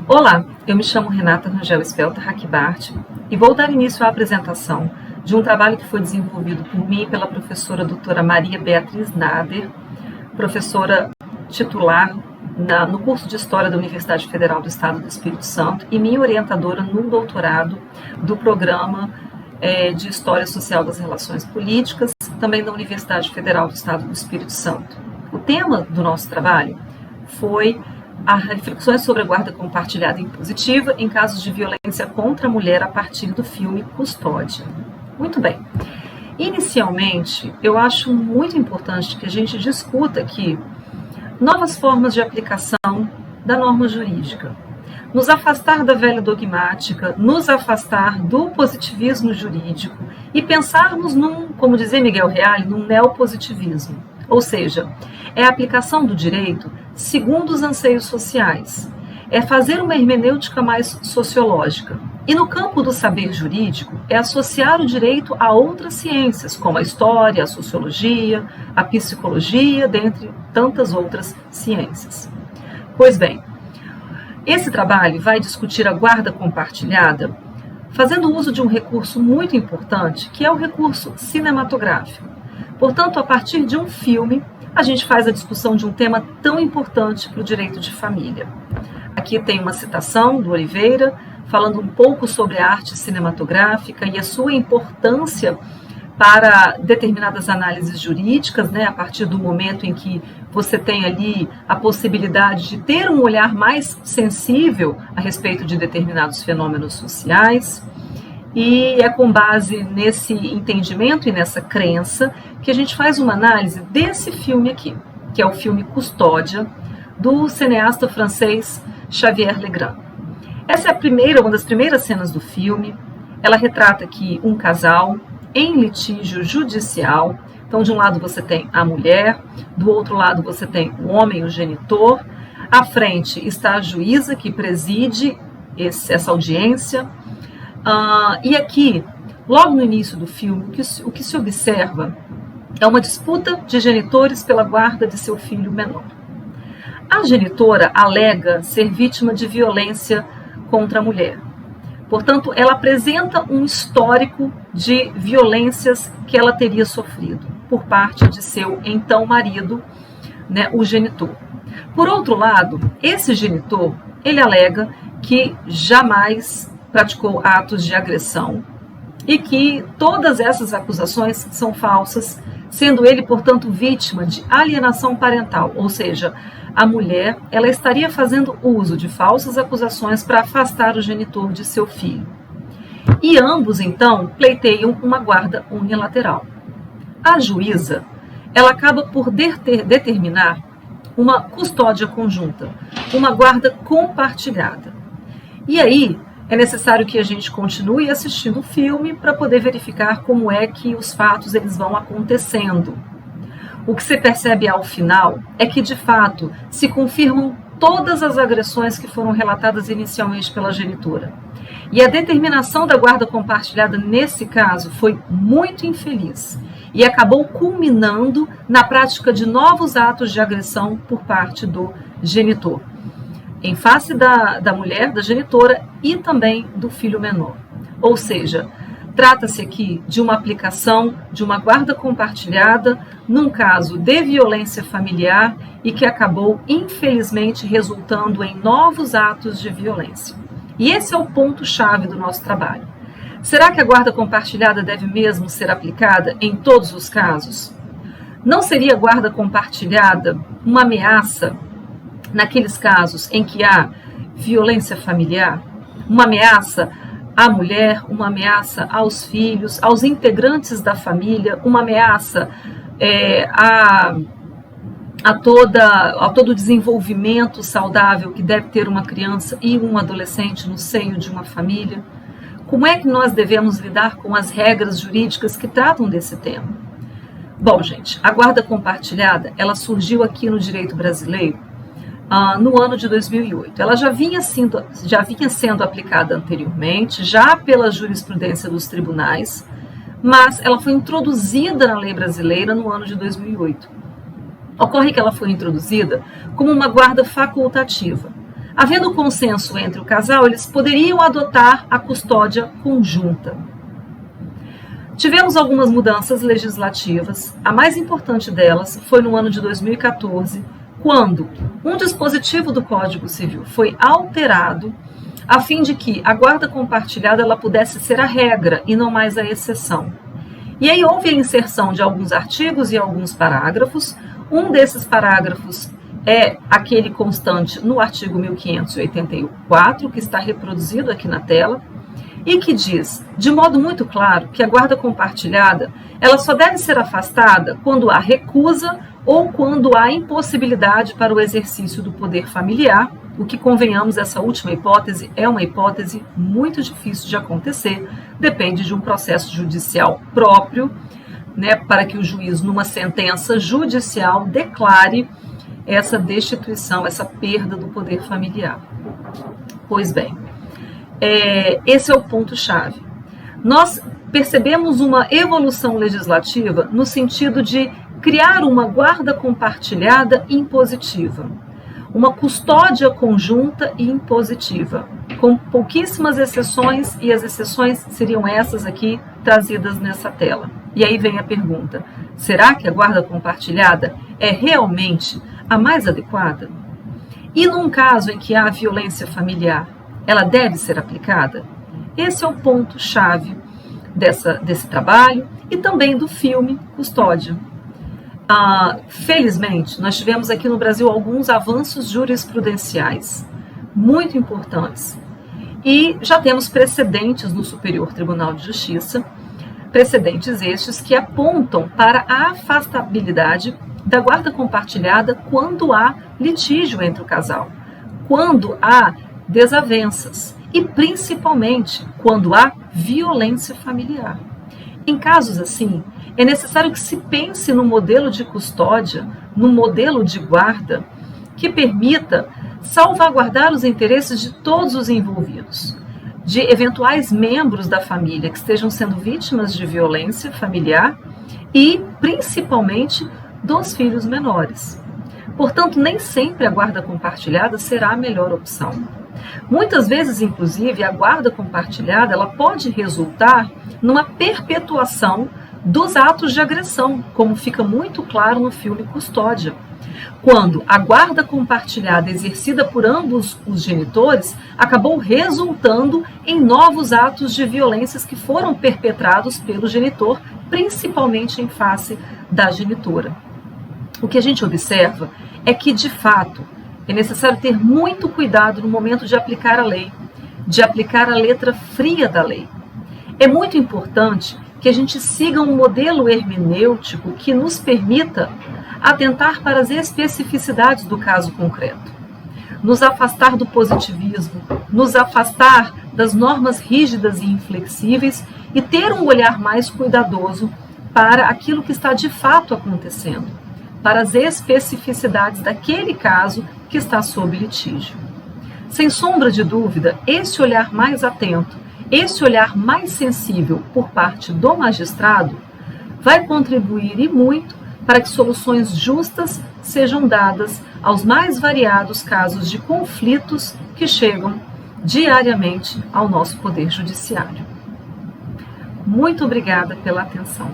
Olá, eu me chamo Renata Rangel Spelta Hackbart e vou dar início à apresentação de um trabalho que foi desenvolvido por mim e pela professora doutora Maria Beatriz Nader, professora titular no curso de História da Universidade Federal do Estado do Espírito Santo e minha orientadora no doutorado do programa de História Social das Relações Políticas, também da Universidade Federal do Estado do Espírito Santo. O tema do nosso trabalho foi as reflexões sobre a guarda compartilhada impositiva em casos de violência contra a mulher a partir do filme Custódia. Muito bem. Inicialmente, eu acho muito importante que a gente discuta aqui novas formas de aplicação da norma jurídica, nos afastar da velha dogmática, nos afastar do positivismo jurídico e pensarmos como dizia Miguel Reale, num neopositivismo. Ou seja, é a aplicação do direito segundo os anseios sociais. É fazer uma hermenêutica mais sociológica. E no campo do saber jurídico, é associar o direito a outras ciências, como a história, a sociologia, a psicologia, dentre tantas outras ciências. Pois bem, esse trabalho vai discutir a guarda compartilhada, fazendo uso de um recurso muito importante, que é o recurso cinematográfico. Portanto, a partir de um filme, a gente faz a discussão de um tema tão importante para o direito de família. Aqui tem uma citação do Oliveira, falando um pouco sobre a arte cinematográfica e a sua importância para determinadas análises jurídicas, a partir do momento em que você tem ali a possibilidade de ter um olhar mais sensível a respeito de determinados fenômenos sociais. E é com base nesse entendimento e nessa crença que a gente faz uma análise desse filme aqui, que é o filme Custódia, do cineasta francês Xavier Legrand. Essa é uma das primeiras cenas do filme. Ela retrata aqui um casal em litígio judicial. Então, de um lado você tem a mulher, do outro lado você tem o homem, o genitor. À frente está a juíza que preside essa audiência. E aqui, logo no início do filme, o que se observa é uma disputa de genitores pela guarda de seu filho menor. A genitora alega ser vítima de violência contra a mulher. Portanto, ela apresenta um histórico de violências que ela teria sofrido por parte de seu então marido, o genitor. Por outro lado, esse genitor, ele alega que jamais praticou atos de agressão e que todas essas acusações são falsas, sendo ele, portanto, vítima de alienação parental, ou seja, a mulher ela estaria fazendo uso de falsas acusações para afastar o genitor de seu filho. E ambos, então, pleiteiam uma guarda unilateral. A juíza ela acaba por determinar uma custódia conjunta, uma guarda compartilhada. E aí, é necessário que a gente continue assistindo o filme para poder verificar como é que os fatos eles vão acontecendo. O que se percebe ao final é que, de fato, se confirmam todas as agressões que foram relatadas inicialmente pela genitora. E a determinação da guarda compartilhada, nesse caso, foi muito infeliz e acabou culminando na prática de novos atos de agressão por parte do genitor, em face da mulher, da genitora e também do filho menor. Ou seja, trata-se aqui de uma aplicação de uma guarda compartilhada num caso de violência familiar e que acabou, infelizmente, resultando em novos atos de violência. E esse é o ponto-chave do nosso trabalho. Será que a guarda compartilhada deve mesmo ser aplicada em todos os casos? Não seria a guarda compartilhada uma ameaça naqueles casos em que há violência familiar, uma ameaça à mulher, uma ameaça aos filhos, aos integrantes da família, uma ameaça a todo o desenvolvimento saudável que deve ter uma criança e um adolescente no seio de uma família? Como é que nós devemos lidar com as regras jurídicas que tratam desse tema? Bom, gente, a guarda compartilhada, ela surgiu aqui no direito brasileiro no ano de 2008. Ela já vinha sendo aplicada anteriormente, já pela jurisprudência dos tribunais, mas ela foi introduzida na lei brasileira no ano de 2008. Ocorre que ela foi introduzida como uma guarda facultativa. Havendo consenso entre o casal, eles poderiam adotar a custódia conjunta. Tivemos algumas mudanças legislativas. A mais importante delas foi no ano de 2014, quando um dispositivo do Código Civil foi alterado a fim de que a guarda compartilhada ela pudesse ser a regra e não mais a exceção. E aí houve a inserção de alguns artigos e alguns parágrafos. Um desses parágrafos é aquele constante no artigo 1584, que está reproduzido aqui na tela, e que diz, de modo muito claro, que a guarda compartilhada ela só deve ser afastada quando há recusa ou quando há impossibilidade para o exercício do poder familiar, o que, convenhamos, essa última hipótese é uma hipótese muito difícil de acontecer, depende de um processo judicial próprio, né, para que o juiz, numa sentença judicial, declare essa destituição, essa perda do poder familiar. Pois bem, esse é o ponto-chave. Nós percebemos uma evolução legislativa no sentido de criar uma guarda compartilhada impositiva, uma custódia conjunta e impositiva, com pouquíssimas exceções, e as exceções seriam essas aqui trazidas nessa tela. E aí vem a pergunta: será que a guarda compartilhada é realmente a mais adequada? E num caso em que há violência familiar, ela deve ser aplicada? Esse é o ponto-chave desse trabalho e também do filme Custódia. Felizmente, nós tivemos aqui no Brasil alguns avanços jurisprudenciais muito importantes. E já temos precedentes no Superior Tribunal de Justiça, precedentes estes que apontam para a afastabilidade da guarda compartilhada quando há litígio entre o casal, quando há desavenças e principalmente quando há violência familiar. Em casos assim, é necessário que se pense no modelo de custódia, no modelo de guarda, que permita salvaguardar os interesses de todos os envolvidos, de eventuais membros da família que estejam sendo vítimas de violência familiar e, principalmente, dos filhos menores. Portanto, nem sempre a guarda compartilhada será a melhor opção. Muitas vezes, inclusive, a guarda compartilhada ela pode resultar numa perpetuação dos atos de agressão, como fica muito claro no filme Custódia, quando a guarda compartilhada exercida por ambos os genitores acabou resultando em novos atos de violências que foram perpetrados pelo genitor, principalmente em face da genitora. O que a gente observa é que, de fato, é necessário ter muito cuidado no momento de aplicar a lei, de aplicar a letra fria da lei. É muito importante que a gente siga um modelo hermenêutico que nos permita atentar para as especificidades do caso concreto, nos afastar do positivismo, nos afastar das normas rígidas e inflexíveis e ter um olhar mais cuidadoso para aquilo que está de fato acontecendo, para as especificidades daquele caso que está sob litígio. Sem sombra de dúvida, esse olhar mais atento, esse olhar mais sensível por parte do magistrado vai contribuir e muito para que soluções justas sejam dadas aos mais variados casos de conflitos que chegam diariamente ao nosso Poder Judiciário. Muito obrigada pela atenção.